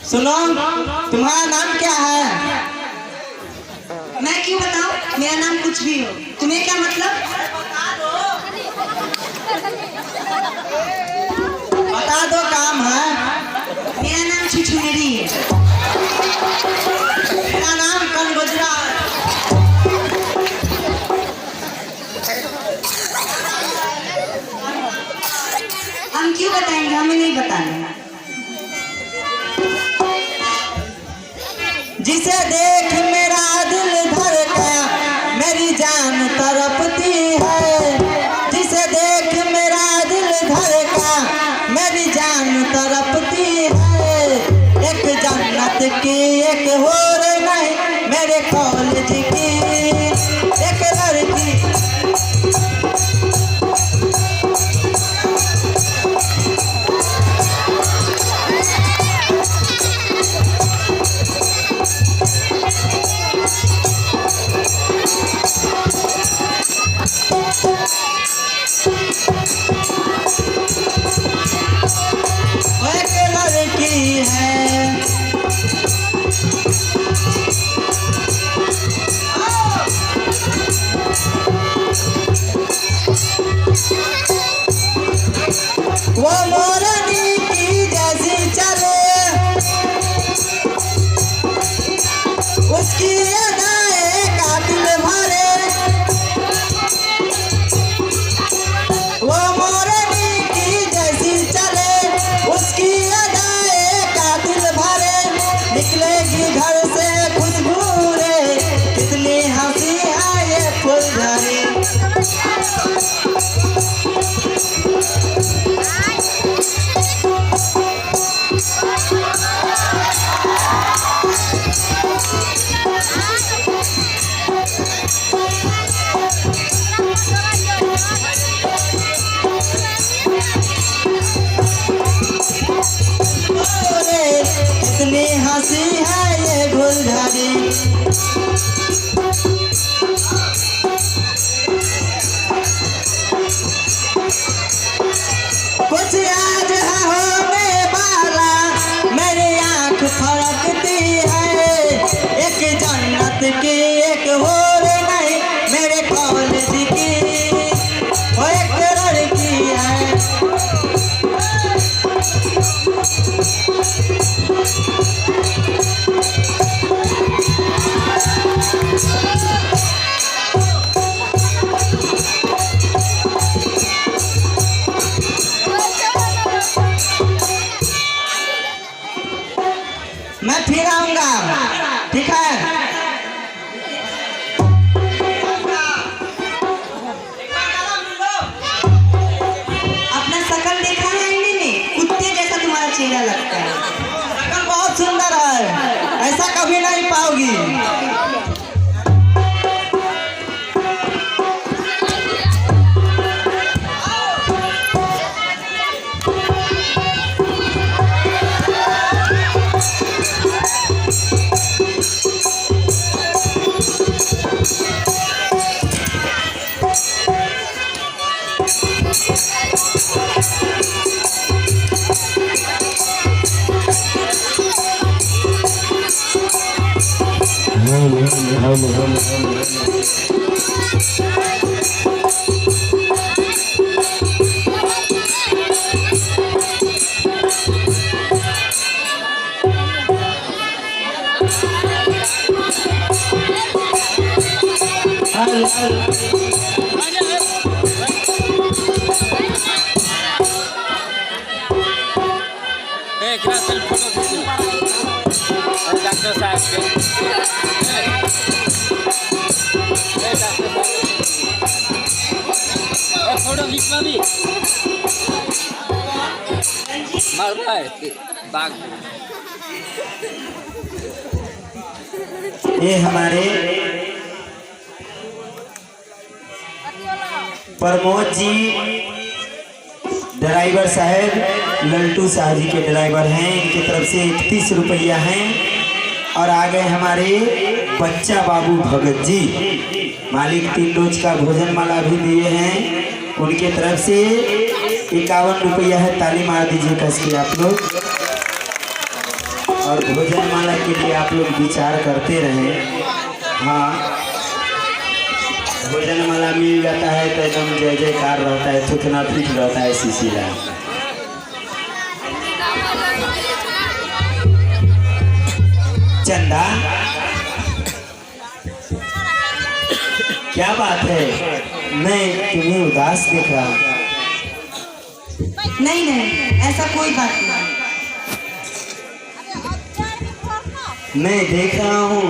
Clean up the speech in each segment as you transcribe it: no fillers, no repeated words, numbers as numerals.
सुनो, तुम्हारा नाम क्या है? मैं क्यों बताऊं? मेरा नाम कुछ भी हो, तुम्हें क्या मतलब? बता दो, काम है। मेरा नाम छुछुनेरी है। मेरा नाम कनगोजरा है। हम क्यों बताएंगे, हमें नहीं बताना। जिसे देख मेरा दिल धड़का, मेरी जान तड़पती है। जिसे देख मेरा दिल धड़का, मेरी जान तड़पती है। एक जन्नत की एक और नहीं, मेरे कॉलेज की एक लड़की। वो मोरनी की जैसी चले, उसकी अदाएं कातिल भरे। वो मोरनी की जैसी चले, उसकी अदाएं कातिल भरे। निकलेगी घर से खुशबू रे, कितनी हंसी है ये फुलझड़ी। कितनी हंसी है ये फुलझड़ी। कुछ आज होने वाला, मेरी आँख फड़कती है। एक जन्नत की एक और नहीं, मेरे कॉलेज की वो एक लड़की है। मैं फिर आऊंगा, ठीक है? अपना शकल देखा है आईने में? कुत्ते जैसा तुम्हारा चेहरा लगता है। शकल बहुत सुंदर है, ऐसा कभी नहीं पाओगी। डॉक्टर साहब फोटो खींचना भी मार है बाग। ये हमारे प्रमोद जी ड्राइवर साहब, लल्टू शाह जी के ड्राइवर हैं। इनकी तरफ से 31 रुपया हैं। और आगे हमारे बच्चा बाबू भगत जी, मालिक 3 रोज का भोजन माला भी दिए हैं। उनके तरफ से 51 रुपया है। ताली मार दीजिए कस के आप लोग। और भोजनमाला के लिए आप लोग विचार करते रहें। हाँ, भोजनमाला मिल जाता है तो एकदम जय जयकार रहता है, थुथना पीठ रहता है सिलसिला। चंदा, क्या बात है? मैं तुम्हें उदास देख रहा हूँ। नहीं नहीं, ऐसा कोई बात नहीं। मैं देख रहा हूँ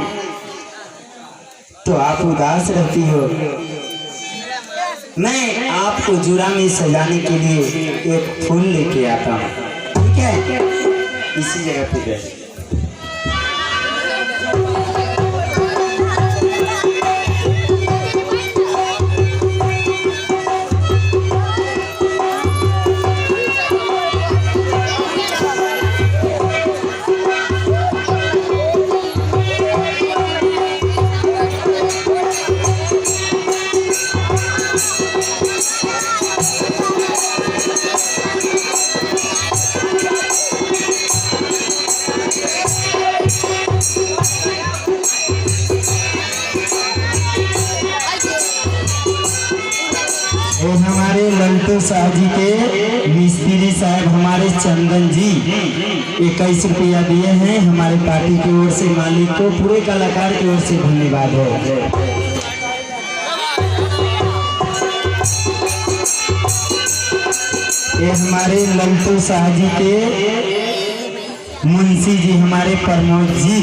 तो आप उदास रहती हो। मैं आपको जुरा में सजाने के लिए एक फूल लेके आता हूँ, ठीक है? इसी जगह पे बैठ। हमारे लल्टू शाह जी के मिस्त्री साहब हमारे चंदन जी 21 रुपया दिए हैं हमारे पार्टी की ओर से। मालिक को पूरे कलाकार की ओर से धन्यवाद है। ये हमारे लल्टू शाह जी के मुंशी जी हमारे प्रमोद जी,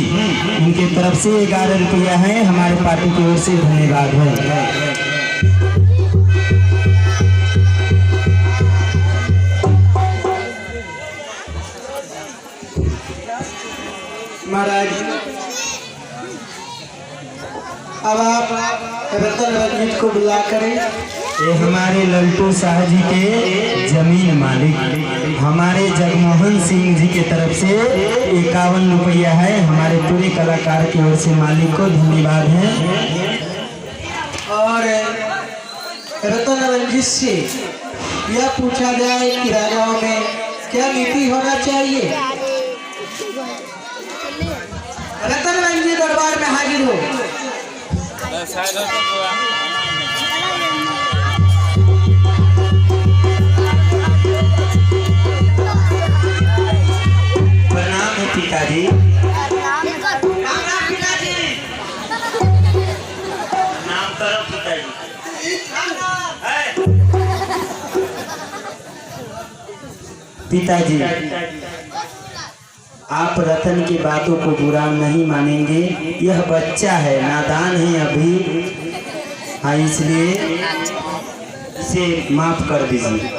उनके तरफ से 11 रुपया है हमारे पार्टी की ओर से धन्यवाद है। महाराज, अब आप रतन रंजीत को बुला करें। ये हमारे लल्टू शाह जी के जमीन मालिक हमारे जगमोहन सिंह जी के तरफ से 51 रुपया है हमारे पूरे कलाकार की ओर से। मालिक को धन्यवाद है। और रतन रंजीत से यह पूछा जाए कि राजाओं में क्या नीति होना चाहिए। रतन रंजीत दरबार में हाजिर हो। प्रणाम है पिताजी। नाम करो पिताजी। पिताजी, आप रतन की बातों को बुरा नहीं मानेंगे। यह बच्चा है, नादान है अभी। हाँ, इसलिए इसे माफ कर दीजिए।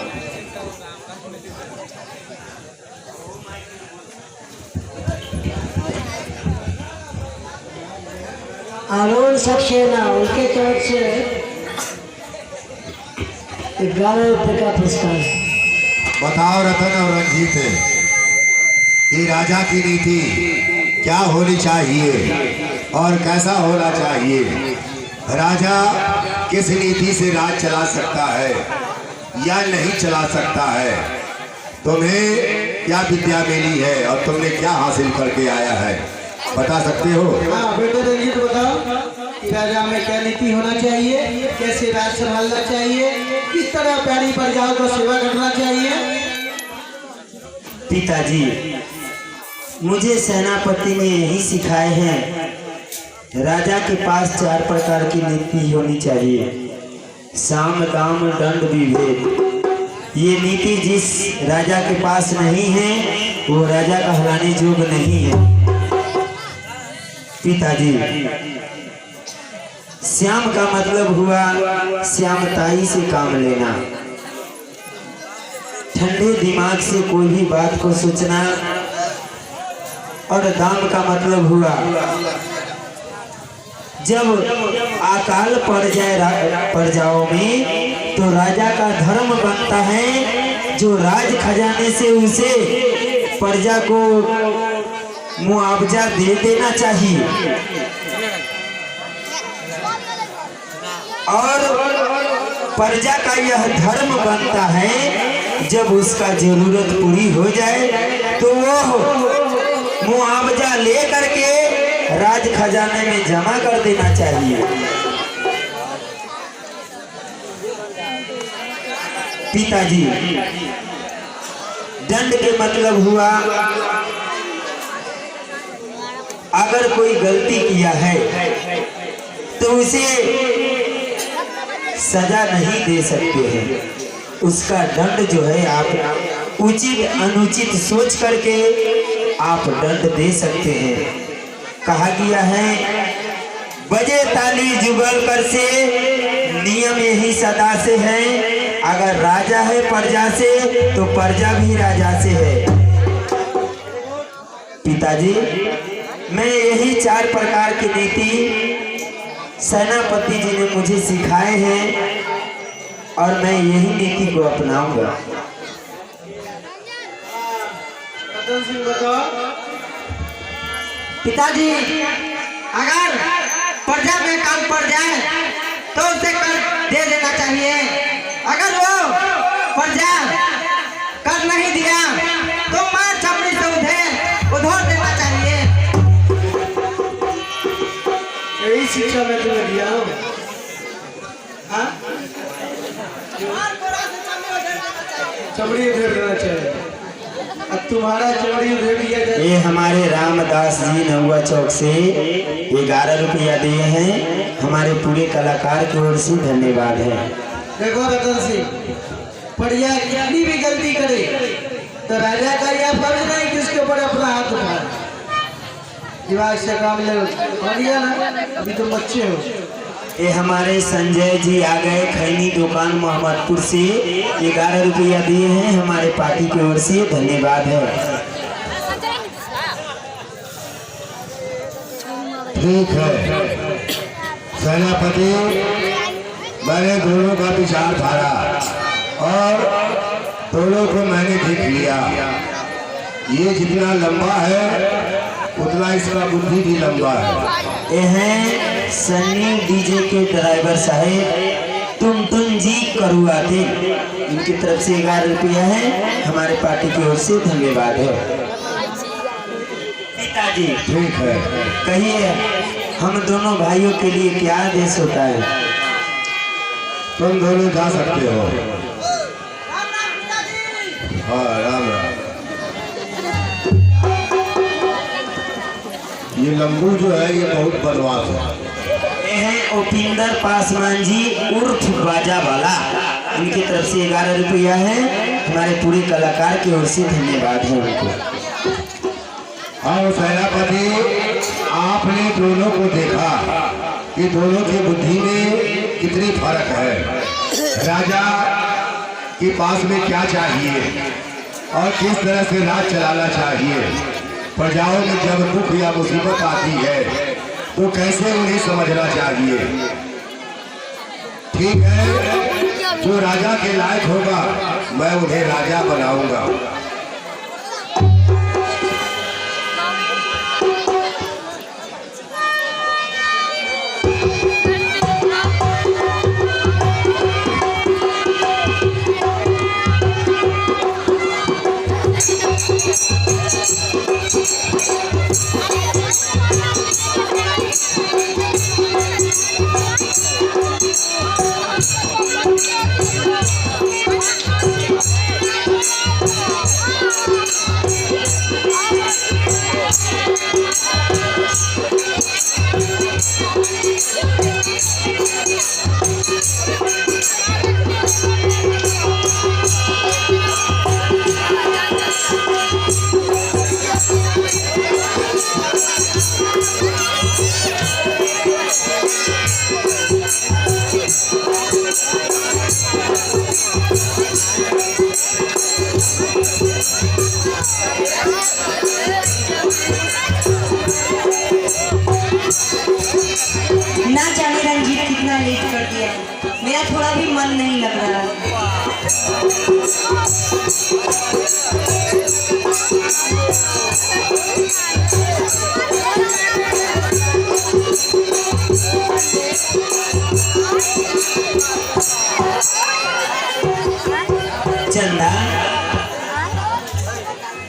आरोन सक्सेना उनके तरफ से 11 रुपये का पुरस्कार। बताओ रतन और रंजीत कि राजा की नीति क्या होनी चाहिए और कैसा होना चाहिए। राजा किस नीति से राज चला सकता है या नहीं चला सकता है। तुम्हें क्या विद्या मिली है और तुमने क्या हासिल करके आया है, बता सकते हो? हाँ बेटे रंजीत, बताओ कि राजा में क्या नीति होना चाहिए, कैसे राज संभालना चाहिए, किस तरह प्यारी प्रजाओं को सेवा करना चाहिए। पिताजी, मुझे सेनापति ने यही सिखाए हैं। राजा के पास 4 प्रकार की नीति होनी चाहिए। साम दाम दंड विभेद। ये नीति जिस राजा के पास नहीं है वो राजा कहलाने योग्य नहीं है। पिताजी, श्याम का मतलब हुआ श्यामताई से काम लेना, ठंडे दिमाग से कोई भी बात को सोचना। और दाम का मतलब हुआ जब अकाल पड़ जाए प्रजाओं में तो राजा का धर्म बनता है जो राज खजाने से उसे प्रजा को मुआवजा दे देना चाहिए। और प्रजा का यह धर्म बनता है जब उसका जरूरत पूरी हो जाए तो वो मुआवजा ले करके राज खजाने में जमा कर देना चाहिए। पिताजी, दंड के मतलब हुआ अगर कोई गलती किया है तो उसे सजा नहीं दे सकते हैं, उसका दंड जो है आप उचित अनुचित सोच करके आप दंड दे सकते हैं। कहा गया है बजे ताली जुगल कर से, नियम यही सदा से है, अगर राजा है प्रजा से तो प्रजा भी राजा से है। पिताजी, मैं यही 4 प्रकार की नीति सेनापति जी ने मुझे सिखाए हैं और मैं यही नीति को अपनाऊंगा। रतन सिंह बताओ। पिताजी, अगर प्रजा में काम पड़ जाए तो उसे कर दे देना चाहिए। अगर वो प्रजा कर नहीं दिया तो मार छपड़ी से उधर देना चाहिए। यही शिक्षा मैं तुम्हें दिया हूँ। हाँ? चमड़ी उधेड़ देना चाहिए। अब तुम्हारा चमड़ी उधेड़ दिया जाए। ये हमारे रामदास जी नहुआ चौक से 11 रुपया दिए हैं, हमारे पूरे कलाकार की ओर से धन्यवाद है। देखो रतन सिंह, प्रजा कितनी भी गलती करे तो राजा का यह फर्ज नहीं कि उसके ऊपर अपना हाथ उठाए। दिमाग से काम ले लिया ना, अभी तुम बच्चे हो। ये हमारे संजय जी आ गए, खैनी दुकान मोहम्मदपुर से 11 रुपया दिए हैं, हमारे पार्टी की ओर से धन्यवाद है। ठीक है सेनापति, मैंने दोनों का विचार धारा और दोनों को मैंने देख लिया। ये जितना लंबा है उतना इसका बुद्धि भी लंबा है। ये हैं सन्नी डीजे के ड्राइवर साहेब, तुम जी करुआते, इनकी तरफ से 11 रुपया है, हमारे पार्टी की ओर से धन्यवाद है। पिताजी, ठीक है, कहिए हम दोनों भाइयों के लिए क्या आदेश होता है? तुम दोनों जा सकते हो। हाँ, राम राम। ये लंबू जो है ये बहुत बदमाश है। ये हैं उपिंदर पासवान जी उर्फ बाजा वाला, इनकी तरफ से 11 रुपया है, हमारे पूरे कलाकार की ओर से धन्यवाद है उनको। हाँ सेनापति, आपने दोनों को देखा कि दोनों की बुद्धि में कितनी फर्क है। राजा के पास में क्या चाहिए और किस तरह से राज चलाना चाहिए, प्रजाओं में जब दुख या मुसीबत आती है तो कैसे उन्हें समझना चाहिए। ठीक है, जो राजा के लायक होगा मैं उन्हें राजा बनाऊंगा। ना जाने रंजीत कितना लेट कर दिया, मेरा थोड़ा भी मन नहीं लग रहा है। चंदा,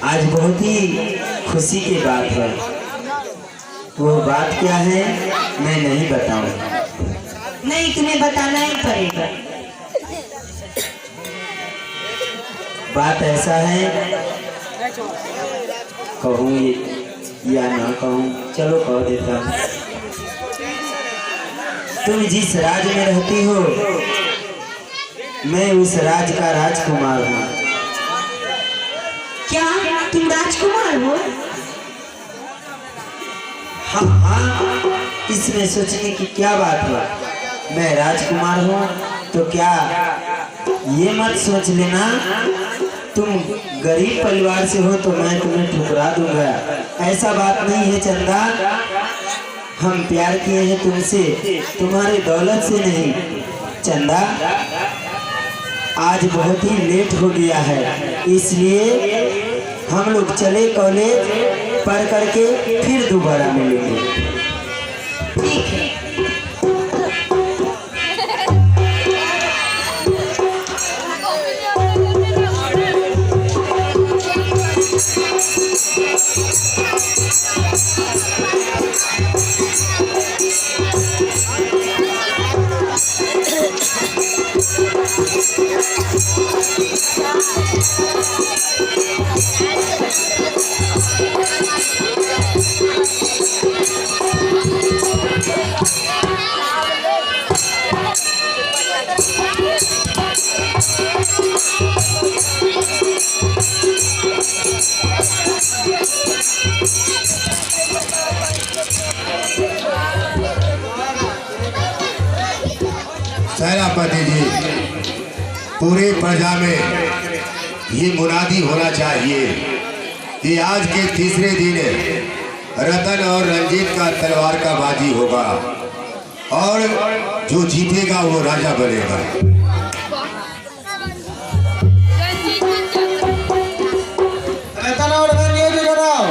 आज बहुत ही खुशी की बात है। वो बात क्या है मैं नहीं बताऊंगा। नहीं, तुम्हें बताना ही पड़ेगा। बात ऐसा है, कहूँ या ना कहूँ, चलो कह देता हूँ। तुम जिस राज में रहती हो मैं उस राज का राजकुमार हूँ। क्या तुम राजकुमार हो? हाँ हाँ, इसमें सोचने की क्या बात है। मैं राजकुमार हूँ तो क्या ये मत सोच लेना तुम गरीब परिवार से हो तो मैं तुम्हें ठुकरा दूंगा। ऐसा बात नहीं है चंदा। हम प्यार किए हैं तुमसे, तुम्हारी दौलत से नहीं। चंदा, आज बहुत ही लेट हो गया है, इसलिए हम लोग चले कॉलेज पढ़ करके फिर दोबारा मिलेंगे। ठीक है। सेनापति जी, पूरे प्रजा में ये मुनादी होना चाहिए कि आज के तीसरे दिन रतन और रंजीत का तलवार का बाजी होगा और जो जीतेगा वो राजा बनेगा। रतन और रंजीत जनाब,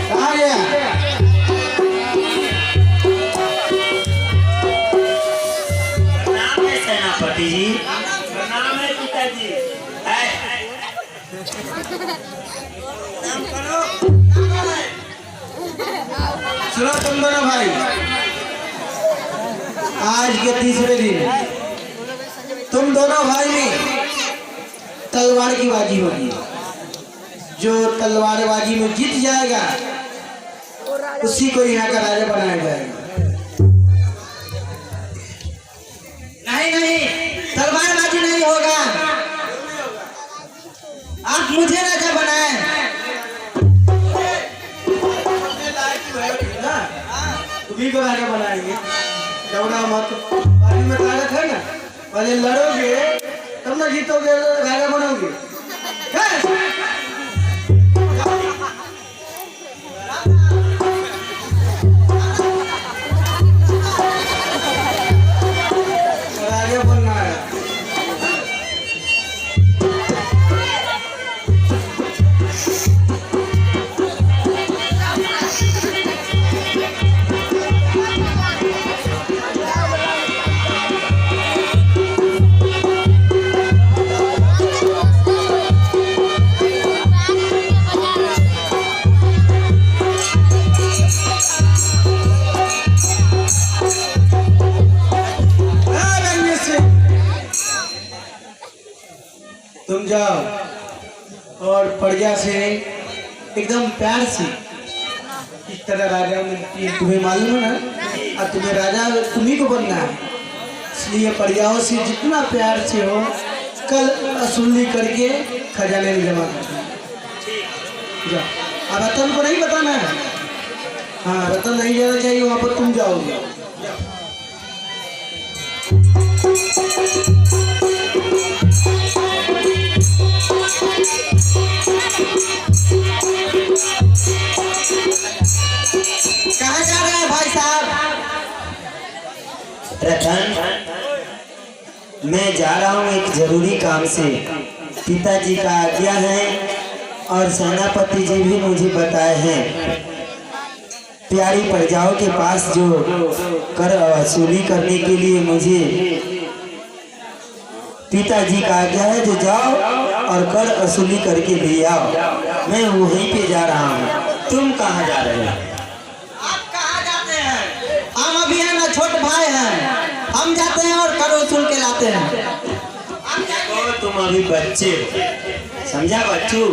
कहाँ गया? प्रणाम है सेनापति जी। प्रणाम है पिताजी। सुनो तुम दोनों भाई, आज के तीसरे दिन तुम दोनों भाई में तलवार की बाजी होगी। जो तलवारबाजी में जीत जाएगा उसी को यहाँ का राजा बनाया जाएगा। नहीं नहीं, तलवारबाजी नहीं होगा। आप मुझे राजा बनाए। तुम्ही को राजा बनाएंगे। दौड़ा मत, बाजी में ताकत है ना, पहले लड़ोगे तब ना जीतोगे, राजा बनोगे। राजा बनना है। तुम जाओ और प्रजा से एकदम प्यार से किस तरह राजा मिलती है तुम्हें मालूम है ना, और तुम्हें राजा तुम्ही को बनना है। इसलिए प्रजाओं से जितना प्यार से हो कल वसूली करके खजाने में जमा करना है। जाओ। अब रतन को नहीं बताना है। हाँ, रतन नहीं जाना चाहिए वहाँ पर, तुम जाओगे। कहाँ जा रहे हैं भाई साहब? रतन, मैं जा रहा हूँ एक जरूरी काम से। पिताजी का आज्ञा है और सेनापति जी भी मुझे बताए हैं। प्यारी प्रजाओं के पास जो कर वसूली करने के लिए मुझे पिताजी का आज्ञा है, जो जाओ और कर वसूली करके ले आओ। मैं वहीं पे जा रहा हूँ। तुम कहाँ जा रहे हो? आप कहाँ जाते हैं? हम अभी है ना छोटे भाई हैं, हम जाते हैं और कर वसूल के लाते हैं। तो तुम अभी बच्चे हो, समझा बच्चों?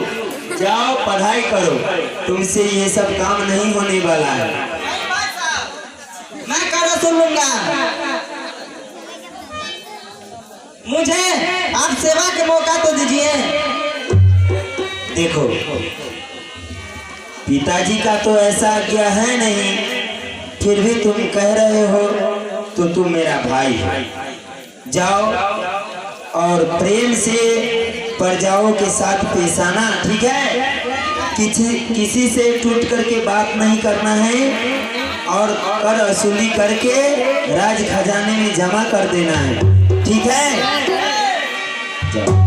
जाओ पढ़ाई करो, तुमसे ये सब काम नहीं होने वाला है। मैं कर वसूल लूंगा। मुझे आप सेवा के मौका तो दीजिए। देखो पिताजी का तो ऐसा आज्ञा है नहीं, फिर भी तुम कह रहे हो तो तुम मेरा भाई हो। जाओ और प्रेम से प्रजाओं के साथ पेश आना, ठीक है? किसी से टूट करके बात नहीं करना है और कर वसूली करके राज खजाने में जमा कर देना है, ठीक है? जाओ।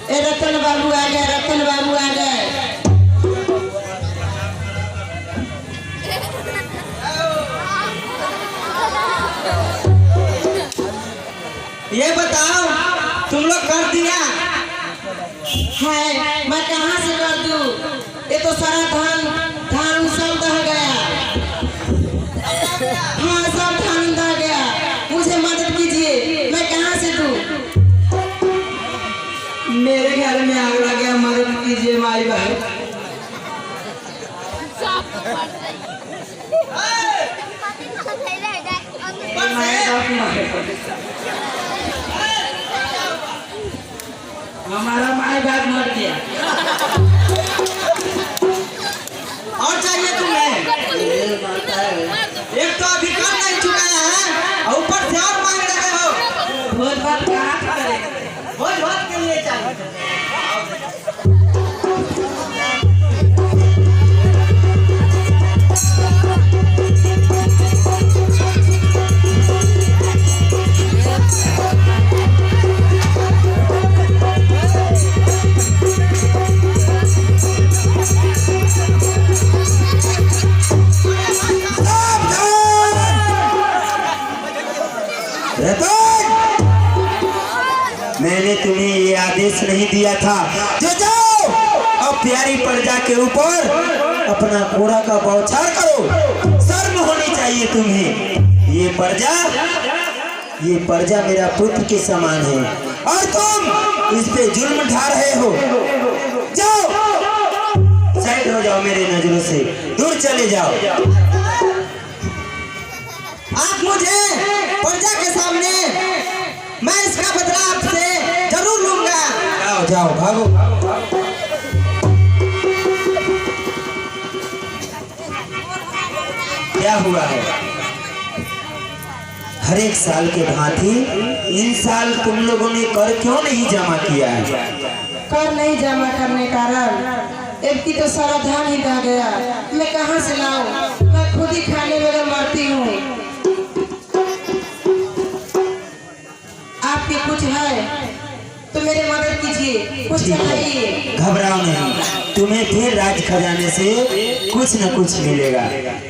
ए रतन बाबू आ गए, रतन बाबू आ गए। ये बताओ तुम लोग कर दिया है? मैं कहाँ से कर दूं? ये तो सारा धान सब दह गया। हाँ सब धान दह गया, मुझे मदद कीजिए, मैं कहाँ से दूं? मेरे घर में आग लग गया, मदद कीजिए माई बहन। हमारा माई बाप मर गया। और चाहिए तुम्हें? एक तो अभी कर नहीं चुकाया है और ऊपर से और मांग रहे हो। भोज भात कहाँ करेंगे? भोज भात के लिए चाहिए। मैंने तुम्हें ये आदेश नहीं दिया था जो जाओ अब प्यारी प्रजा के ऊपर अपना कूड़ा का बौछार करो? शर्म होनी चाहिए तुम्हें। ये प्रजा मेरा पुत्र के समान है और तुम इस पे जुल्म ढा रहे हो। जाओ साइड हो जाओ, मेरे नजरों से दूर चले जाओ। आप मुझे प्रजा के सामने, मैं इसका बदला आपसे जरूर लूंगा। जाओ जाओ भागो। क्या हुआ है? हर एक साल के भांति इन साल तुम लोगों ने कर क्यों नहीं जमा किया है? कर नहीं जमा करने कारण एक की तो सारा धान ही रह गया, मैं कहाँ से लाऊं? मैं खुद ही खाने में मरती हूँ। आपके कुछ है तो मेरे मदद कीजिए, कुछ चाहिए। घबराओ नहीं, तुम्हें फिर राज खजाने से कुछ न कुछ मिलेगा।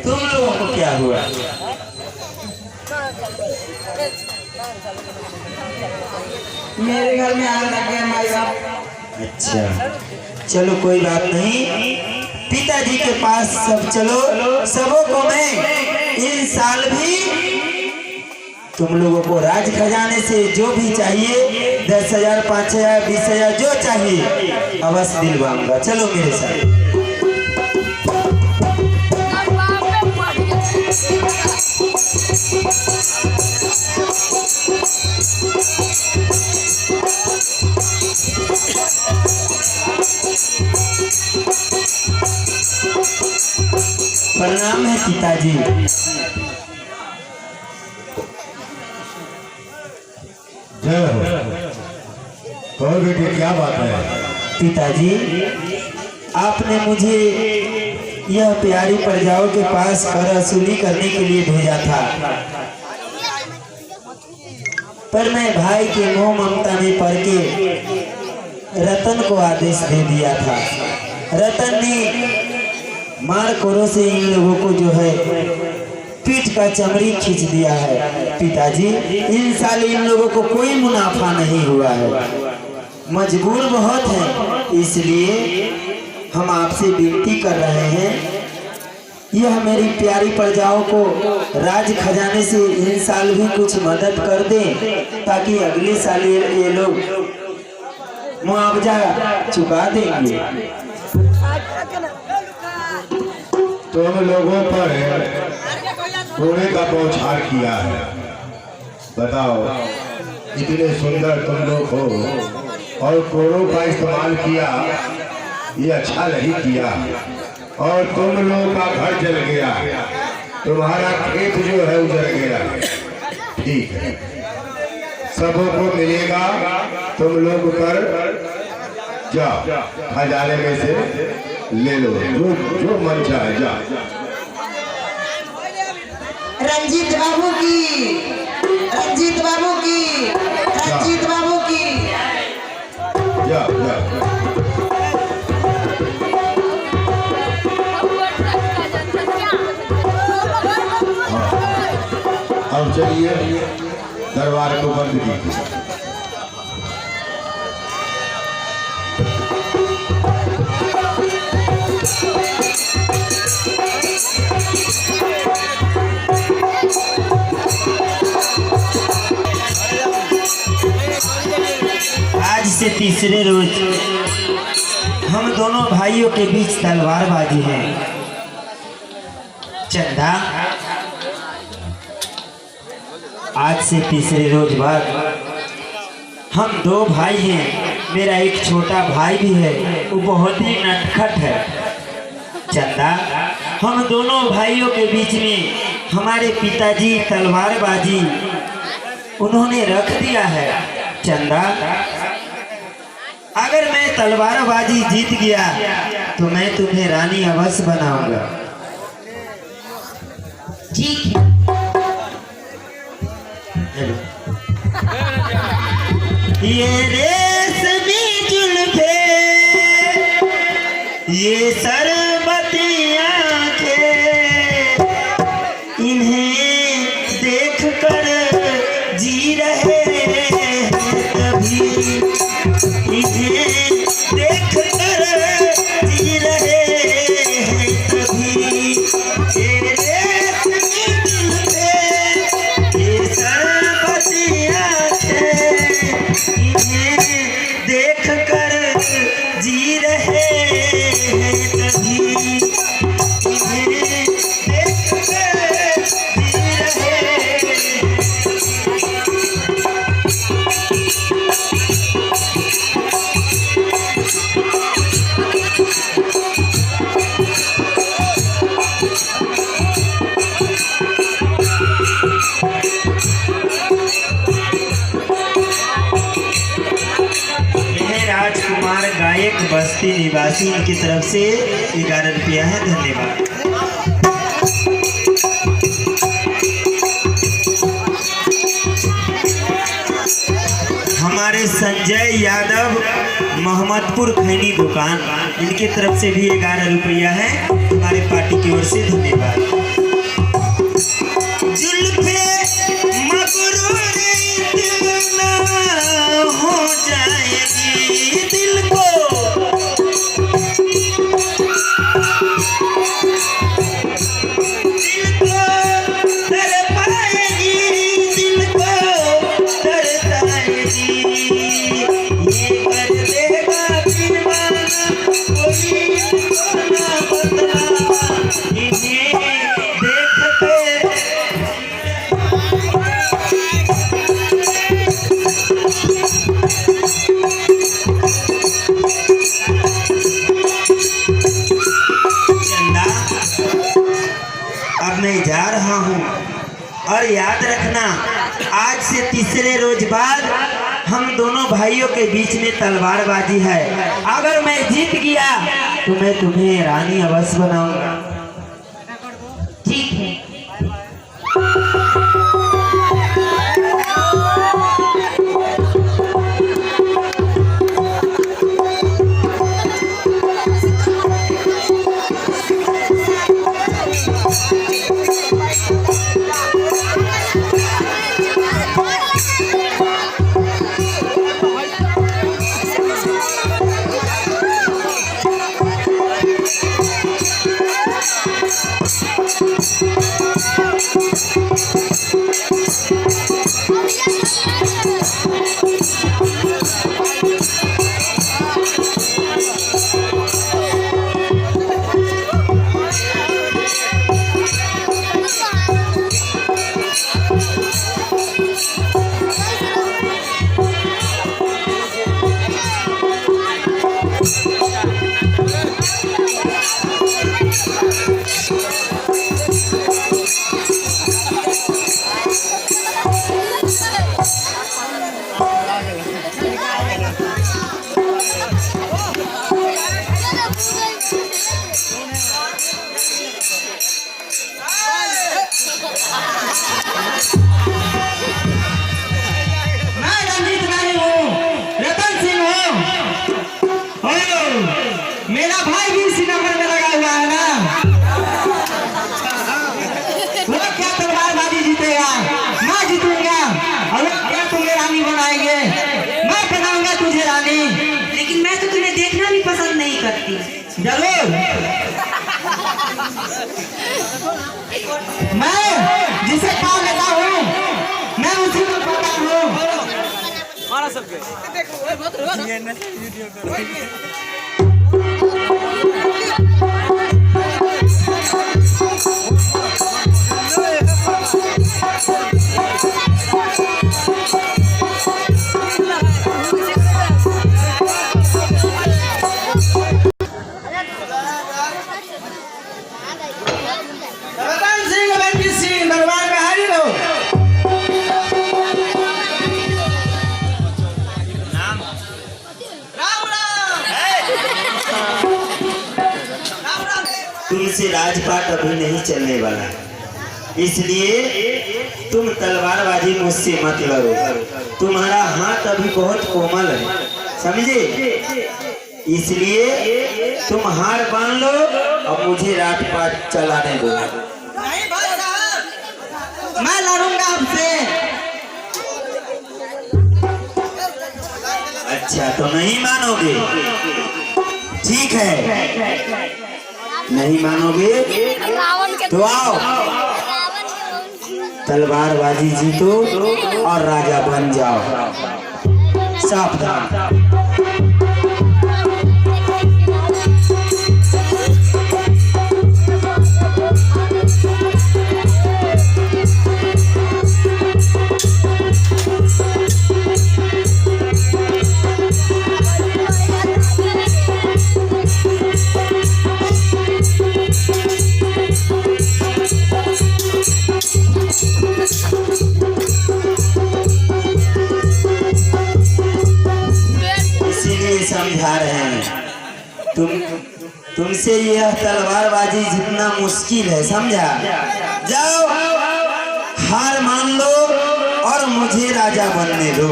तुम लोगों को क्या हुआ? मेरे घर में आग लग गया माई बाप। अच्छा चलो कोई बात नहीं, पिताजी के पास सब चलो। सबों को मैं इन साल भी तुम लोगों को राज खजाने से जो भी चाहिए 10,000, 5,000, 20,000 जो चाहिए अवश्य दिलवाऊंगा। चलो मेरे साथ। प्रणाम है पिताजी। जय हो। कहो बेटे क्या बात है? पिताजी आपने मुझे यह प्यारी प्रजाओं के पास कर वसूली करने के लिए भेजा था, पर मैं भाई के मोह ममता में पड़ के रतन को आदेश दे दिया था। रतन ने मार कोरों से इन लोगों को जो है पीठ का चमड़ी खींच दिया है। पिताजी, इन साल इन लोगों को कोई मुनाफा नहीं हुआ है, मजबूर बहुत है, इसलिए हम आपसे विनती कर रहे हैं, यह मेरी प्यारी प्रजाओं को राज खजाने से इन साल भी कुछ मदद कर दें, ताकि अगले साल ये लोग मुआवजा चुका देंगे। तुम लोगों पर कोड़े का बौछार किया है। बताओ, इतने सुंदर तुम लोग हो और कोड़ों का इस्तेमाल किया, ये अच्छा नहीं किया। और तुम लोगों का घर जल गया, तुम्हारा खेत जो है उजड़ गया। ठीक है, सबों को मिलेगा, तुम लोग कर जाओ, खजाने में से ले लो जो मन चाहे। जा रंजीत बाबू की, रंजीत बाबू की, रंजीत बाबू की। जा जा। अब चलिए दरबार को बंद कीजिए। आज से तीसरे रोज हम दोनों भाइयों के बीच तलवारबाजी है। चंदा, आज से तीसरे रोज बाद हम दो भाई हैं, मेरा एक छोटा भाई भी है, वो बहुत ही नटखट है। चंदा, हम दोनों भाइयों के बीच में हमारे पिताजी तलवारबाजी उन्होंने रख दिया है। चंदा, अगर मैं तलवारबाजी जीत गया तो मैं तुम्हें रानी अवश्य बनाऊंगा। ठीक है। ये रेशमी जुल्फे, ये सरबती आंखें, इन्हें देखकर जी रहे हैं कभी, इन्हें देखकर जी रहे हैं कभी। ये रेशमी जुल्फे, ये सरबती आंखें, इन्हें देखकर जी रहे हैं कभी, इन्हें देखकर जी रहे हैं। राजकुमार गायक बस्ती निवासी, इनकी तरफ से 11 रुपया है। धन्यवाद। हमारे संजय यादव मोहम्मदपुर खैनी दुकान, इनकी तरफ से भी 11 रुपया है, हमारे पार्टी की ओर से धन्यवाद। जुल्फे मगरूर इतना हो जाएगी दिल को, दिल को तड़पाएगी, दिल को तरसाएगी, ये कर देगा दीवाना कोई ना बता, इन्हें देखते अब मैं जा रहा हूँ। और याद रखना, आज से तीसरे रोज बाद हम दोनों भाइयों के बीच में तलवारबाजी है। अगर मैं जीत गया तो मैं तुम्हें रानी अवश्य बनाऊंगा। ठीक है। मैं रंजीत नहीं हूँ, रतन सिंह हूँ। मेरा भाई भी इसी नंबर में लगा हुआ है ना। वो क्या तलवारबाजी जीतेगा, मैं जीतूंगा। और वो क्या तुम्हें रानी बनाएंगे, मैं बनाऊंगा तुझे रानी। लेकिन मैं तो तुम्हें देखना भी पसंद नहीं करती। जरूर मैं जिसे पा लेता हूँ मैं उसी को पाता हूँ। रतन सिंह रंजीत सिंह दरबार में हाजिर हो। तुमसे राजपाट अभी नहीं चलने वाला, इसलिए तुम तलवारबाजी मुझसे मत लड़ो। तुम्हारा हाथ अभी बहुत कोमल है, समझे? इसलिए तुम हार बांध लो और मुझे राजपाट चलाने दो। नहीं भाई साहब, मैं लड़ूंगा आपसे। अच्छा, तो नहीं मानोगे? ठीक है, नहीं मानोगे तो आओ, तलवारबाजी जीतो और राजा बन जाओ। सावधान। समझा रहे हैं तुमसे यह तलवारबाजी जितना मुश्किल है, समझा? जाओ, हार मान लो और मुझे राजा बनने दो।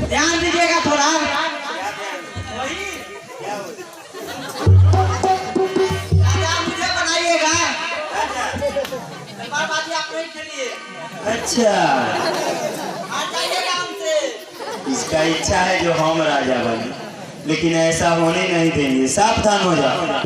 ध्यान दीजिएगा थोड़ा। राजा मुझे बनाइएगा, तलवारबाजी आप नहीं खेलिए। अच्छा, इसका इच्छा है जो हम राजा बने, लेकिन ऐसा होने नहीं देंगे। सावधान हो जाओ।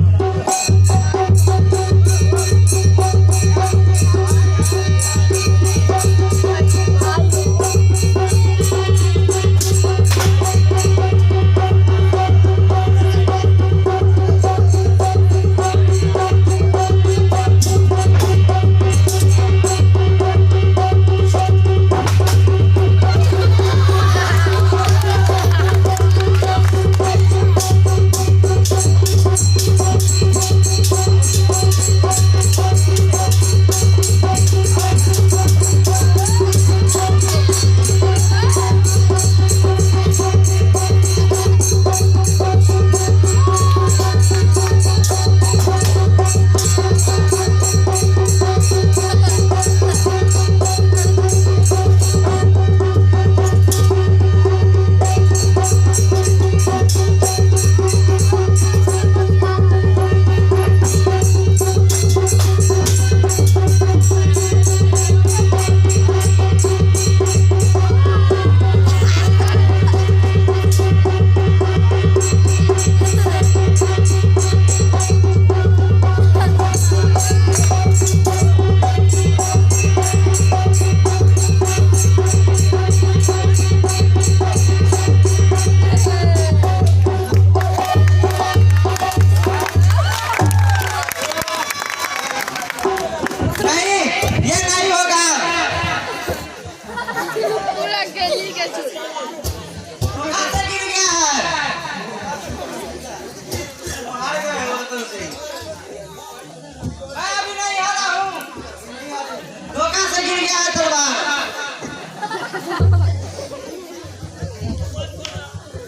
गया है तलवार।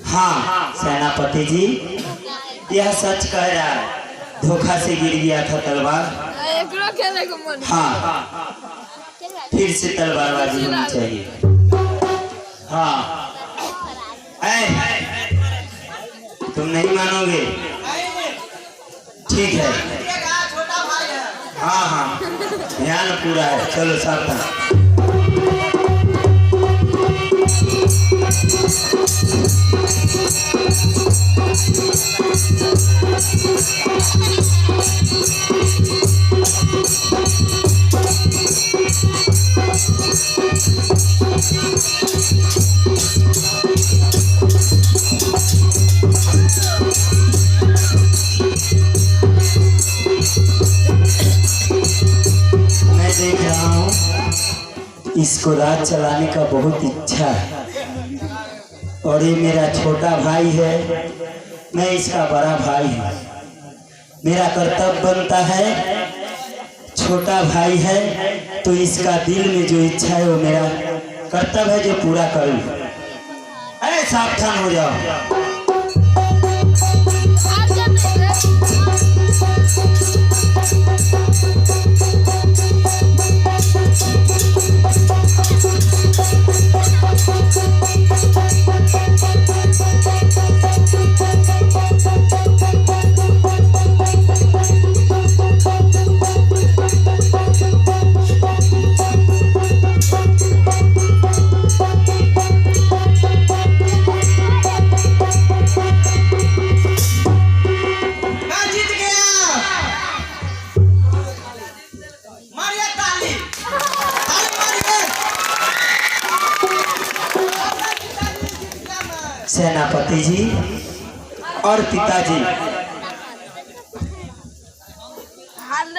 हाँ सेनापति जी, यह सच कह रहा है, धोखा से गिर गया था तलवार। हाँ, फिर से तलवारबाजी होनी चाहिए। हाँ, तुम नहीं मानोगे? ठीक है। छोटा भाई है। हाँ हाँ, ध्यान पूरा है। चलो सावधान। मैं देख रहा हूँ इसको राज चलाने का बहुत इच्छा है, और ये मेरा छोटा भाई है, मैं इसका बड़ा भाई हूँ। मेरा कर्तव्य बनता है, छोटा भाई है तो इसका दिल में जो इच्छा है वो मेरा कर्तव्य है जो पूरा करूँ। अरे सावधान हो जाओ। सेनापति जी और पिताजी,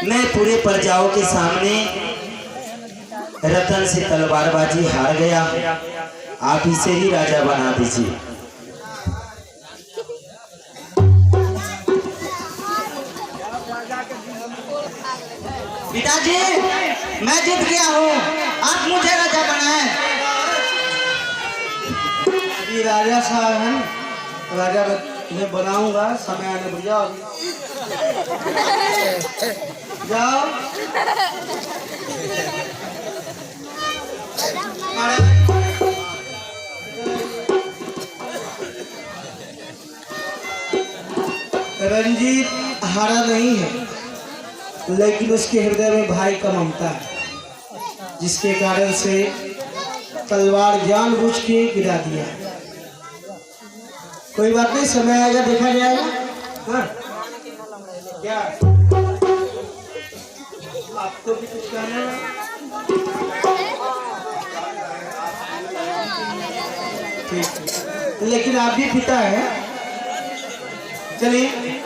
मैं पूरे प्रजाओं के सामने रतन से तलवारबाजी हार गया, आप इसे ही राजा बना दीजिए। पिताजी, मैं जीत गया हूँ, आप मुझे राजा बनाए। ये राजा साहब हैं, राजा तुम्हें बनाऊंगा, समय आने पर जाओ। जाओ। रंजीत हारा नहीं है, लेकिन उसके हृदय में भाई का ममता है, जिसके कारण से तलवार जानबूझ के गिरा दिया। कोई बात नहीं, समय आएगा देखा जाएगा। हाँ क्या आपको भी कुछ कहना है? ठीक, लेकिन आप भी पिता है, चलिए।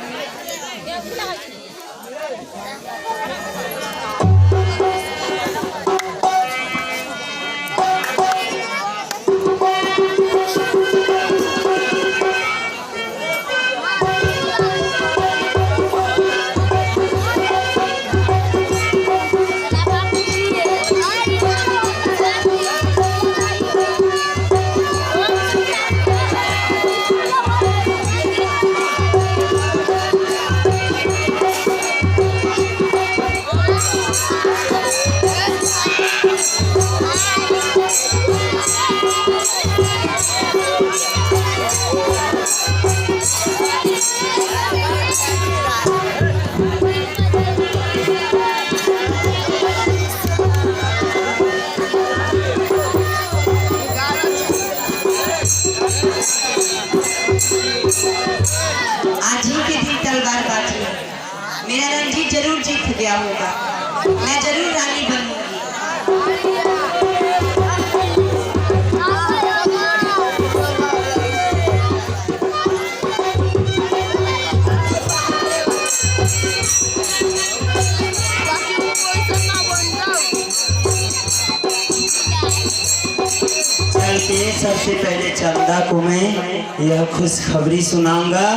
आज ही के दिन तलवारबाजी मेरा रंजीत जरूर जीत गया होगा, मैं जरूर रानी बनूंगी। चलते सबसे पहले चंदा को मैं यह खुशखबरी सुनाऊंगा,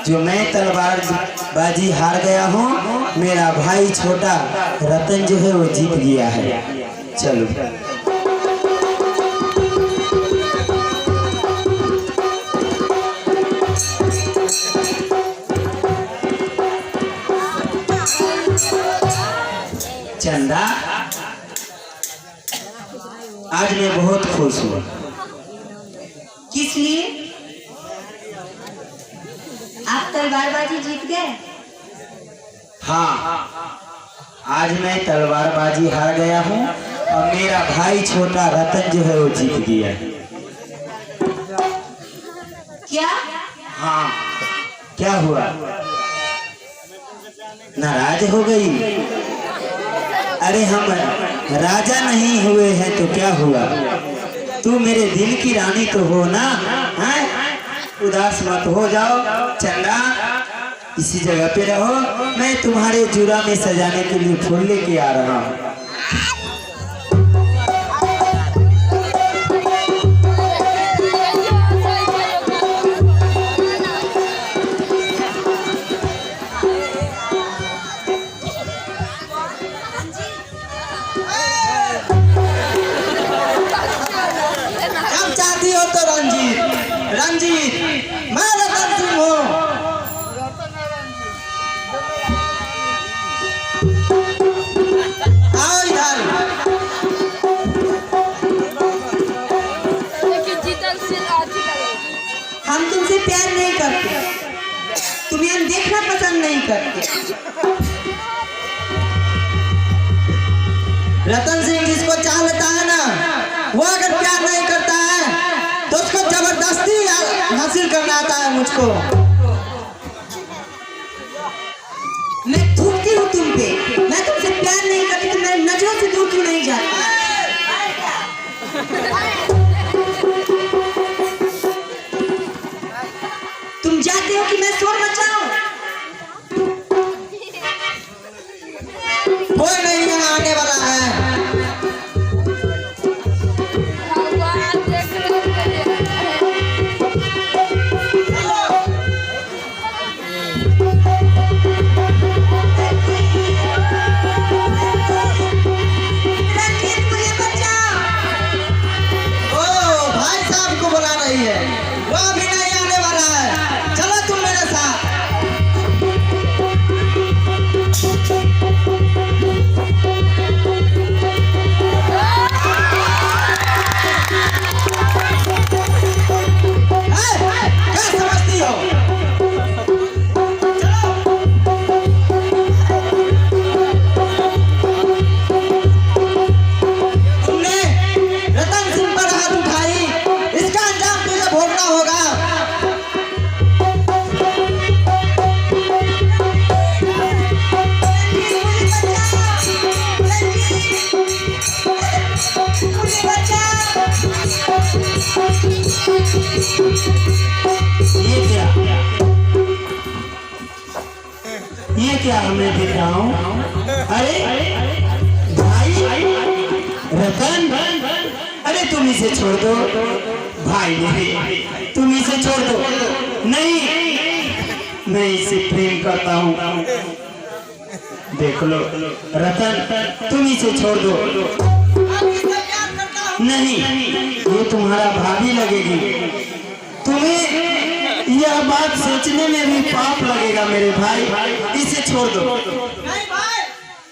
जो मैं तलवारबाजी हार गया हूँ, मेरा भाई छोटा रतन जो है वो जीत गया है। चलो। चंदा, आज मैं बहुत खुश हूँ। किस लिए? आप तलवारबाजी जीत गए? हाँ, आज मैं तलवारबाजी हार गया हूँ और मेरा भाई छोटा रतन जो है वो जीत गया। क्या? हाँ, क्या हुआ? नाराज हो गई? अरे हम राजा नहीं हुए हैं तो क्या हुआ? तू मेरे दिल की रानी तो हो ना, हैं? उदास मत हो जाओ चंदा, इसी जगह पे रहो। मैं तुम्हारे जुरा में सजाने के लिए फूल लेके आ रहा हूँ। अब चाहती हो तो रंजीत, रंजीत मैं रतन सिंह हूँ। आओ इधर। हम तुमसे प्यार नहीं करते, तुम्हें हम देखना पसंद नहीं करते। रतन सिंह जिसको चाह लेता है ना, वो अगर प्यार नहीं करता है तो उसको जबरदस्ती हासिल करना आता है मुझको। मैं थूकती हूँ तुम पे, मैं तुमसे प्यार नहीं करती तो मेरी नजरों से दूर क्यों नहीं जाती? तुम चाहते हो कि मैं शोर मचाऊं? कोई नहीं यहाँ आने वाला है। रंजीत, मुझे बचाओ। ओ भाई साहब को बुला रही है, वो अभी नहीं आने वाला है। चलो तुम मेरे साथ। क्या समझती हो? तुमने रतन सिंह पर हाथ उठाई, इसका अंजाम तुझे भोगना होगा। ये क्या मैं देख रहा हूँ? अरे भाई रतन, अरे तुम इसे छोड़ दो भाई, नहीं तुम इसे छोड़ दो। नहीं, मैं इसे प्रेम करता हूँ। देख लो रतन, तुम इसे छोड़ दो। नहीं, ये तुम्हारा भाभी लगेगी। तुम्हें यह बात सोचने में भी पाप लगेगा मेरे भाई, इसे छोड़ दो। नहीं भाई,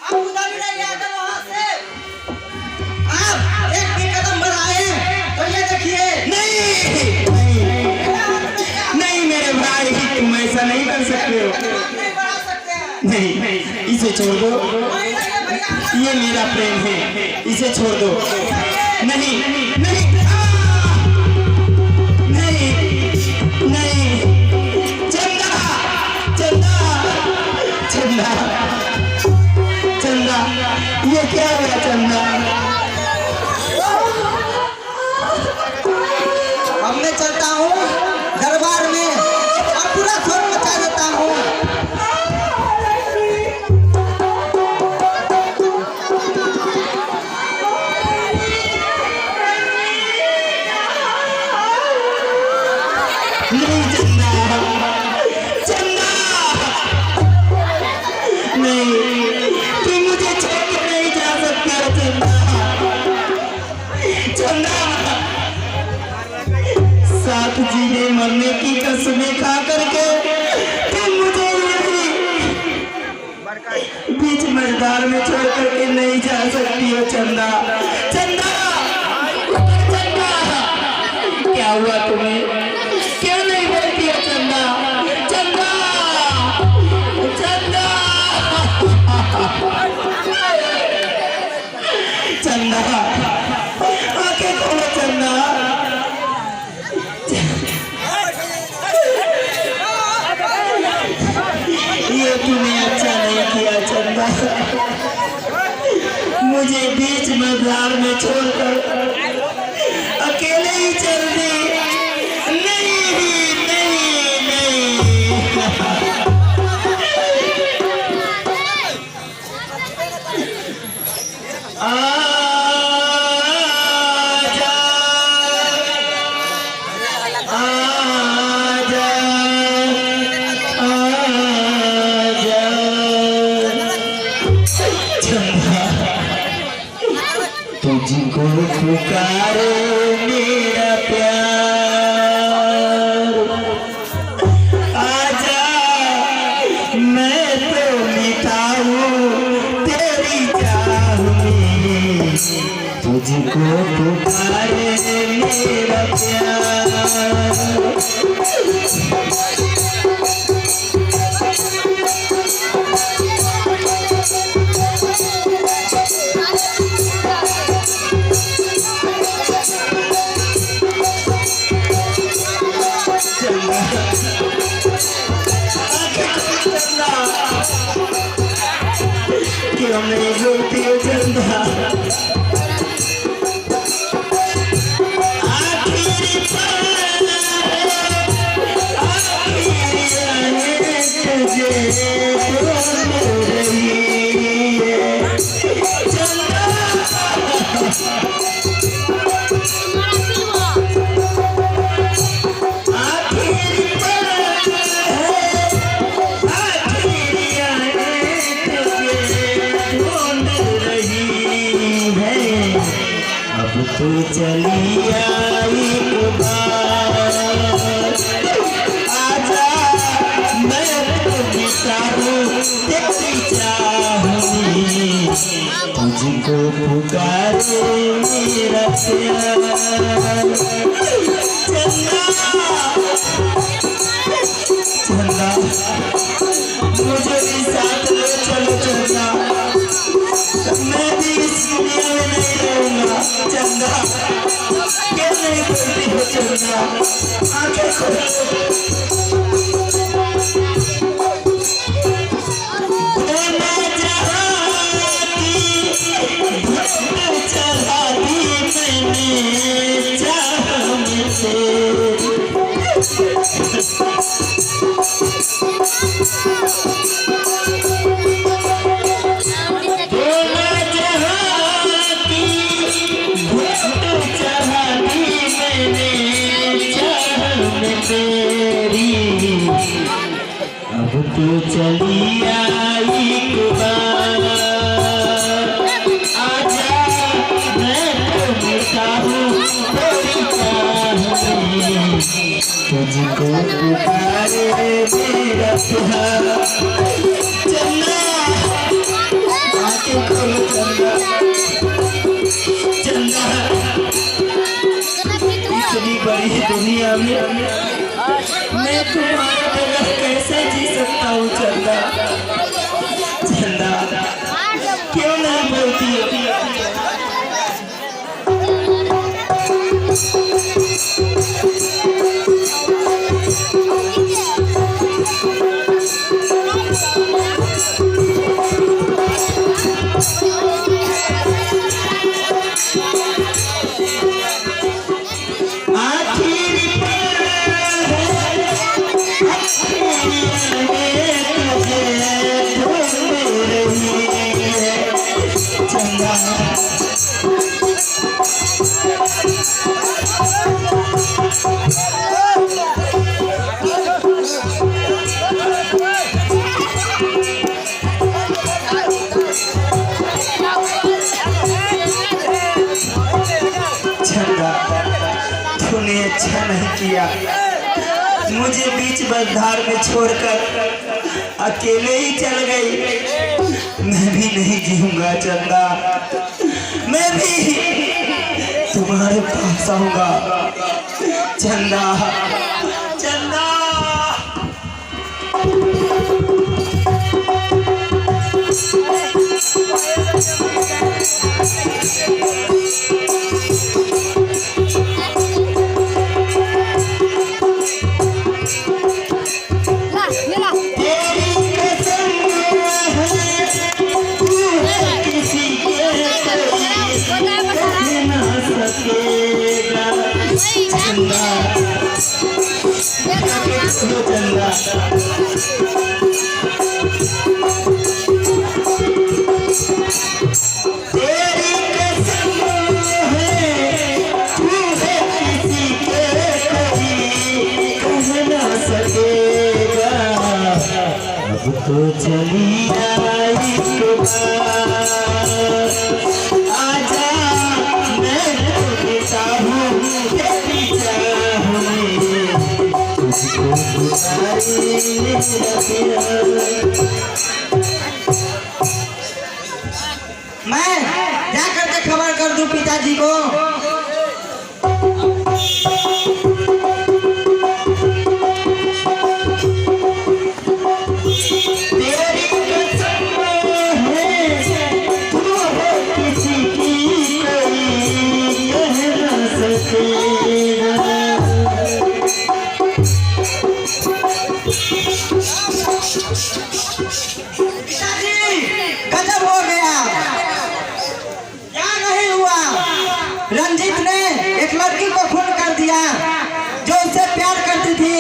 आप उधर ही रहिए, आगे वहाँ से। आप एक भी कदम बढ़ाए तो ये देखिए। नहीं नहीं, नहीं मेरे भाई, तुम ऐसा नहीं कर सकते हो। नहीं बढ़ा सकते हैं। नहीं, इसे छोड़ दो। वहीं रहिए भैया। ये मेरा प्रेम है, इसे छोड़ दो। नहीं नहीं नहीं, नहीं, चंदा, चंदा, चंदा, चंदा, ये क्या हुआ चंदा? अब मैं चलता हूँ दरबार में और पूरा शोर मचा देता हूँ। मरने की कसमें खा करके तुम मुझे यही बीच मैदान में छोड़ करके नहीं जा सकती हो चंदा। चंदा, चंदा, क्या हुआ तुम्हें? क्यों नहीं बोलती हो चंदा? चंदा, चंदा, चंदा, आंखें खोलो चंदा। ये तूने अच्छा नहीं किया चंदा, मुझे बीच मैदान में छोड़कर अकेले ही चल दी। नहीं, नहीं, नहीं। आजा, आजा, आजा। चंदा, तुझको पुकारे मेरा प्यार, आजा, मैं तो मिटा हूँ तेरी चाह में, तुझको पुकारे मेरा प्यार। क्यों नहीं बोलती हो चंदा? आखिरी पल तुझे ढूंढ रही है चंदा। तू चली आई एक बार, आजा, मैं तो मिटा हूँ तेरी चाह में, तुझको पुकारे मेरा प्यार। चंदा, चंदा, मुझे भी साथ ले चलो चंदा, मैं भी इस दुनिया में नहीं रहूंगा। चंदा, क्या नहीं बोलती हो चंदा? आंखें खोलो। मैं जहाँ की धूप चढ़ा दी मैंने चाह में तेरी। अब तो चली आई एक बार, आजा, मैं तो मिटा हूँ तेरी चाह में, तुझको पुकारे मेरा प्यार। चंदा, आंखें खोलो चंदा, चंदा, इतनी बड़ी दुनिया में मैं तुम्हारे बगैर कैसे जी सकता हूँ चंदा? चंदा, क्यों नहीं बोलती हो? तूने अच्छा नहीं किया, मुझे बीच बंधार में छोड़कर अकेले ही चल गई। मैं भी नहीं जीऊंगा चंदा, मैं भी तुम्हारे पास आऊंगा चंदा, चंदा। तो चली आई आजा, मैं बेटा हूँ तेरी तुझको मैं जा करके खबर कर दूं पिताजी को। गजब हो गया, क्या नहीं हुआ। रंजीत ने एक लड़की को खून कर दिया जो उससे प्यार करती थी,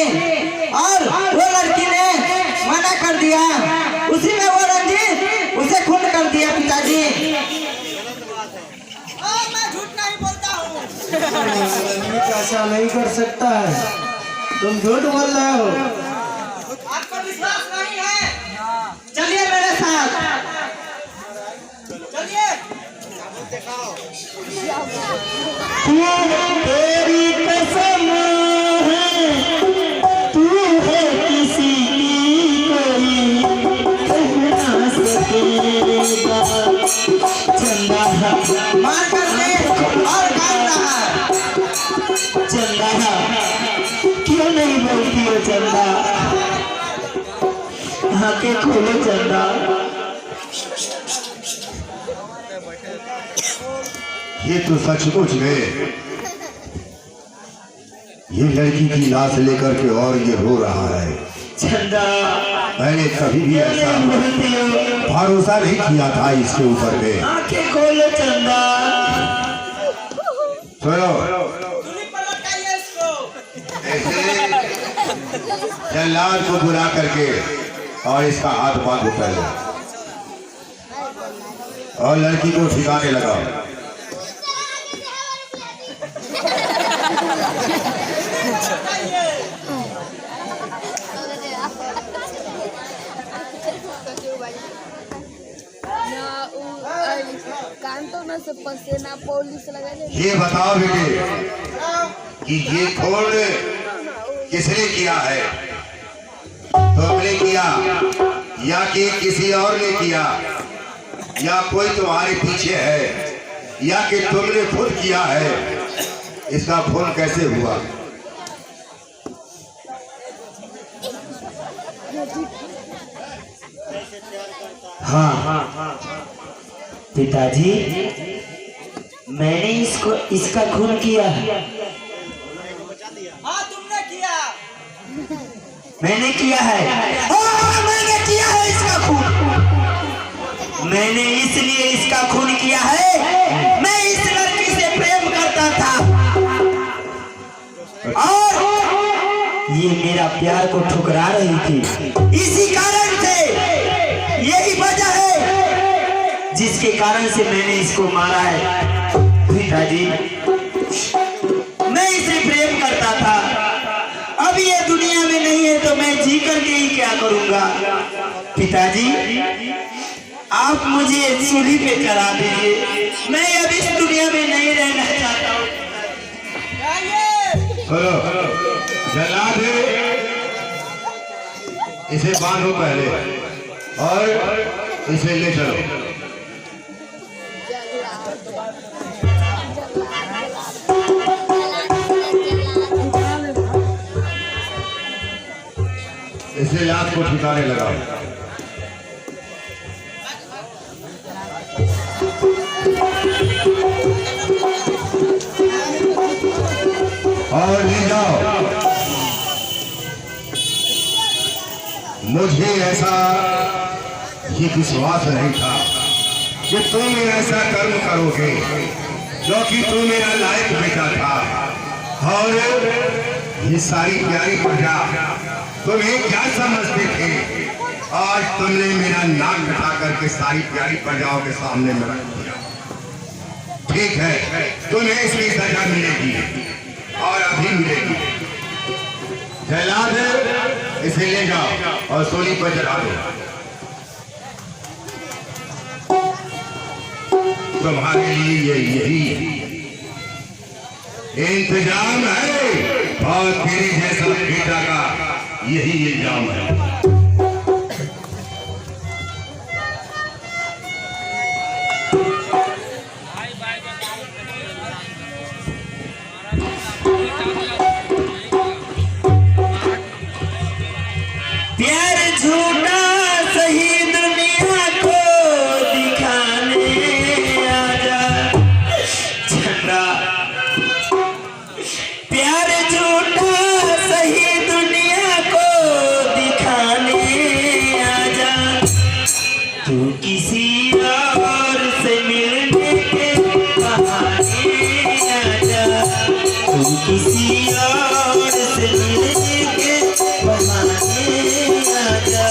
और वो लड़की ने मना कर दिया, उसी में वो रंजीत उसे खून कर दिया पिताजी। मैं झूठ नहीं बोलता हूँ। ऐसा नहीं कर सकता है, तुम झूठ बोल रहे हो। आपको विश्वास नहीं है? चलिए मेरे साथ, चलिए। तेरी कसम है, तू है किसी की कोई कह ना सकेगा चंदा। मार कर दे और काम रहा। चंदा क्यों नहीं बोलती हो चंदा, आंखें खोलो चंदा। ये तो सचमुच में ये लड़की की लाश लेकर के और ये रो रहा है चंदा। मैंने कभी भी क्यों ऐसा नहीं बोलती हो, भरोसा नहीं किया था इसके ऊपर में। आंखें खोलो चंदा। सुनो, ऐसे जल्लाद को बुला करके और इसका हाथ बांधो पहले, और लड़की को ठिकाने लगाओ। पसेना पुलिस लगा। ये बताओ बेटे कि ये खून किसने किया है? तुमने किया या कि किसी और ने किया, या कोई तुम्हारे पीछे है, या कि तुमने खुद किया है? इसका खून कैसे हुआ? हाँ पिताजी, मैंने इसका खून किया है। हाँ तुमने किया। मैंने किया है, मैंने किया है इसका खून। मैंने इसलिए इसका खून किया है, मैं इस लड़की से प्रेम करता था और ये मेरा प्यार को ठुकरा रही थी। इसी कारण से, यही वजह है जिसके कारण से मैंने इसको मारा है। पिताजी, मैं इसे प्रेम करता था, अब ये दुनिया में नहीं है तो मैं जी करके ही क्या करूंगा। पिताजी, आप मुझे सूली पे चढ़ा दीजिए, मैं अब इस दुनिया में नहीं रहना चाहता हूँ। जल्लाद इसे बांधो पहले और इसे ले चलो। इसे लात को ठिकाने लगाओ। और ले जाओ। मुझे ऐसा ये विश्वास नहीं था कि तुम ऐसा कर्म करोगे, क्योंकि तुम मेरा लायक बेटा था। और ये सारी प्यारी प्रजा तुम्हें क्या समझते थे? आज तुमने मेरा नाक कटा करके सारी प्यारी प्रजाओं के सामने में रख दिया। ठीक है, तुम्हें इसकी सजा मिलेगी और अभी मिलेगी। जलाद, इसे ले जाओ और सूली पर जला दो। तुम्हारे लिए यही इंतजाम है और तेरे जैसा बेटा का यही इल्जाम है। प्यार झूठा सही दुनिया को दिखाने आजा झंडा। प्यार झूठा सही दुनिया को दिखाने आजा। तू किसी और से मिलने के बहाने आजा। तू किसी और से मिलने के बहाने आजा।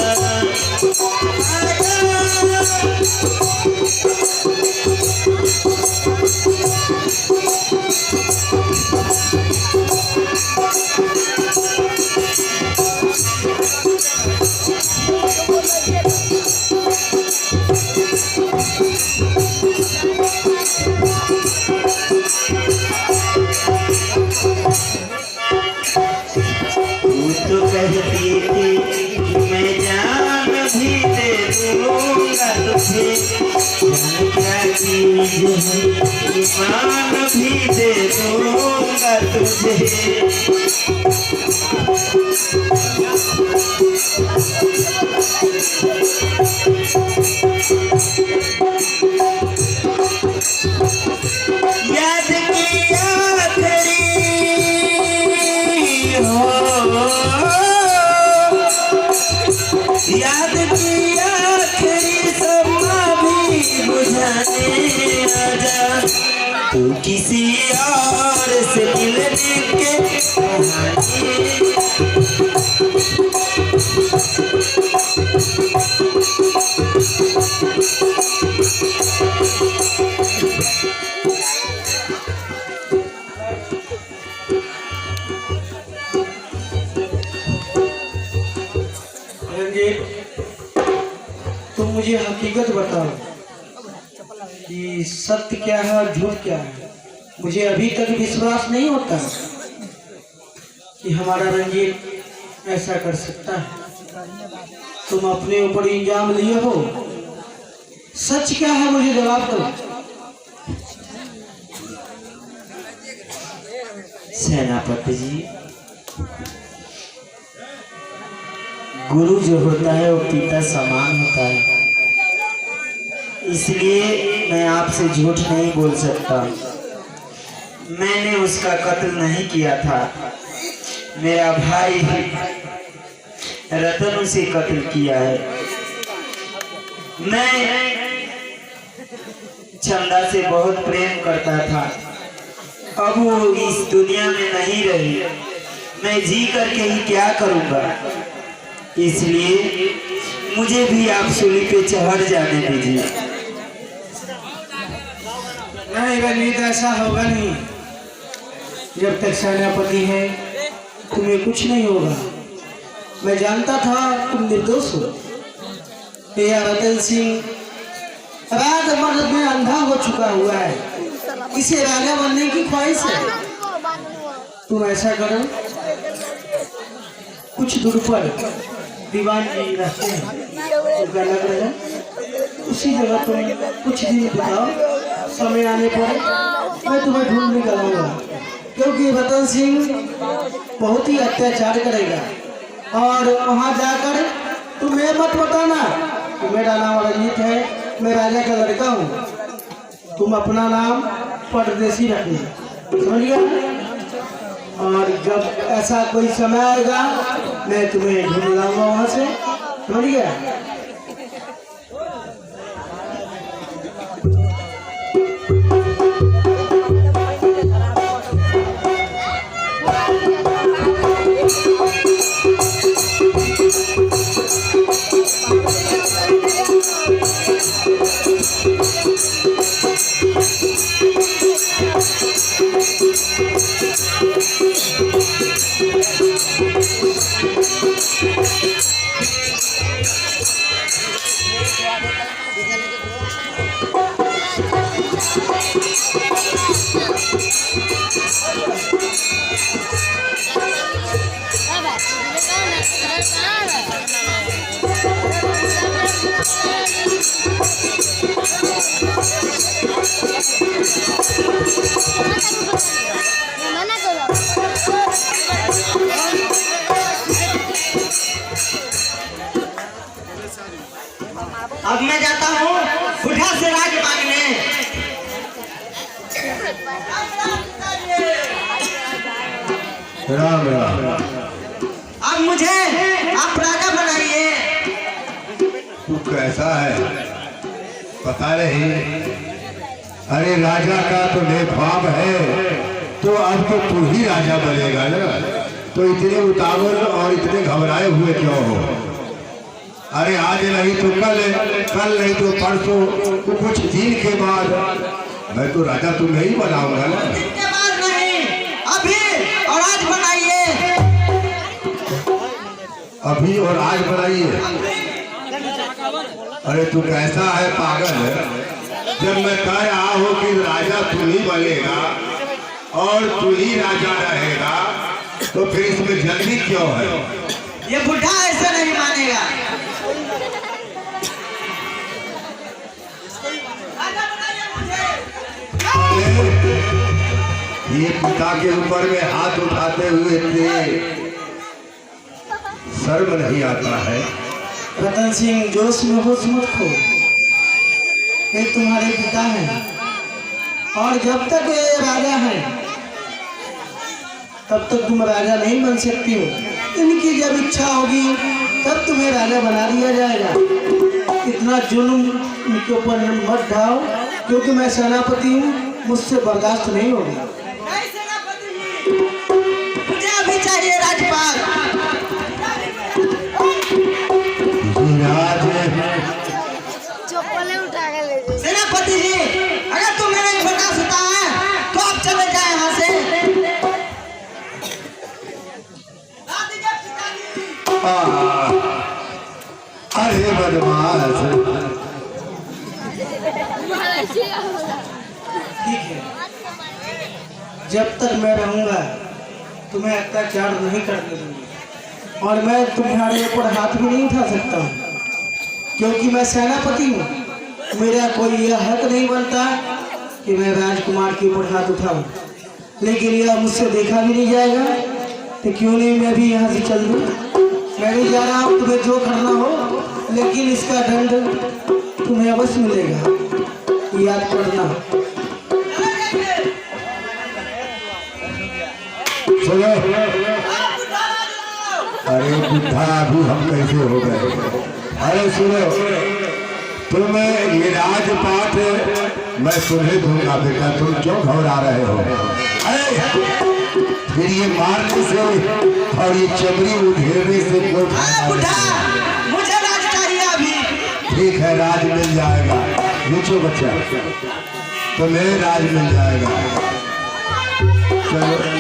तू तो कहती थी मैं जान भी दे दूंगा तुझे। जान क्या चीज है, ईमान भी दे दूंगा तुझे। याद किया तेरी हो, याद किया तेरी सपना भी बुझाने आजा। तू किसी और से मिलने के बहाने। तुम मुझे हकीकत बताओ कि सत्य क्या है और झूठ क्या है। मुझे अभी तक विश्वास नहीं होता कि हमारा रंजीत ऐसा कर सकता है। तुम अपने ऊपर इल्जाम लिए हो, सच क्या है मुझे जवाब दो। सेनापति जी, गुरु जो होता है वो पिता समान होता है, इसलिए मैं आपसे झूठ नहीं बोल सकता। मैंने उसका कत्ल नहीं किया था, मेरा भाई रतन उसे कत्ल किया है। मैं चंदा से बहुत प्रेम करता था, अब वो इस दुनिया में नहीं रही, मैं जी करके ही क्या करूँगा। इसलिए मुझे भी आप सूली पे चढ़ जाने दीजिए। नहीं रंजीत, ऐसा होगा नहीं। जब तक सेनापति है तुम्हें कुछ नहीं होगा। मैं जानता था तुम निर्दोष हो। ये रतन सिंह रात मर्द में अंधा हो चुका हुआ है, इसे राजा बनने की ख्वाहिश है। तुम ऐसा करो, कुछ दूर पर दीवान जी रहते हैं, उनका लग रहा है उसी जगह तुम कुछ दिन बिताओ, समय आने पर मैं तुम्हें ढूंढ निकालूंगा, क्योंकि रतन सिंह बहुत ही अत्याचार करेगा। और वहाँ जाकर तुम्हें मत बताना कि मेरा नाम रंजीत है, मैं राजा का लड़का हूँ। तुम अपना नाम परदेसी रखना, समझ गया? और जब ऐसा कोई समय आएगा मैं तुम्हें ढूंढ लाऊंगा वहाँ से, समझ गया? अब मैं जाता हूँ बुढ़ा से राज मांगने। राम राम। अब मुझे आप राजा बनाइए। तू कैसा है पता नहीं। अरे राजा का तो नेक है, तो अब तो तू ही राजा बनेगा ना, तो इतने उतावल और इतने घबराए हुए क्यों हो? अरे आज नहीं तो कल नहीं तो परसों, तो कुछ दिन के बाद मैं तो राजा तुम नहीं बनाऊंगा ना। दिन के बाद नहीं, अभी और आज बनाइए। अभी और आज बनाइए। अरे तू कैसा है पागल? जब मैं कह रहा हूँ कि राजा तू ही बनेगा और तू ही राजा रहेगा, तो फिर इसमें जल्दी क्यों है? ये बुढ़ा ऐसे नहीं मानेगा। ये पिता के ऊपर में हाथ उठाते हुए थे, शर्म नहीं आता है? रतन सिंह जोश में होश मत खो, ये तुम्हारे पिता हैं और जब तक ये राजा हैं तब तक तुम राजा नहीं बन सकती हो। इनकी जब इच्छा होगी तब तुम्हें राजा बना दिया जाएगा। इतना जुल्म इनके ऊपर मत ढाओ, क्योंकि मैं सेनापति हूँ, मुझसे बर्दाश्त नहीं होगा। मुझे अभी चाहिए राजपाल। चप्पलें उठा के ले जाइए। सेनापति जी, अगर तुम्हें नहीं बर्दाश्त होता है तो आप चले जाए यहाँ से। अरे बदमाश। ठीक है, जब तक मैं रहूंगा तुम्हें अत्याचार नहीं करने दूंगा और मैं तुम्हारे ऊपर हाथ भी नहीं उठा सकता हूँ, क्योंकि मैं सेनापति हूँ। मेरा कोई यह हक नहीं बनता कि मैं राजकुमार के ऊपर हाथ उठाऊं, लेकिन यह मुझसे देखा भी नहीं जाएगा, तो क्यों नहीं मैं भी यहाँ से चल दूँ। मैं भी जा रहा हूँ, तुम्हें जो करना हो, लेकिन इसका दंड तुम्हें अवश्य मिलेगा, याद करना। चलो। अरे बुढ़ा अभी हम कैसे हो गए? अरे सुनो, तुम ये राजपाट मैं तुम्हें दूंगा बेटा, तुम क्यों घबरा रहे हो? अरे फिर ये मारने से और ये चमड़ी उधेड़ने से कोई फायदा नहीं। मुझे राज चाहिए अभी। ठीक है, राज मिल जाएगा। नीचो बच्चा, तुम्हें राज मिल जाएगा। चलो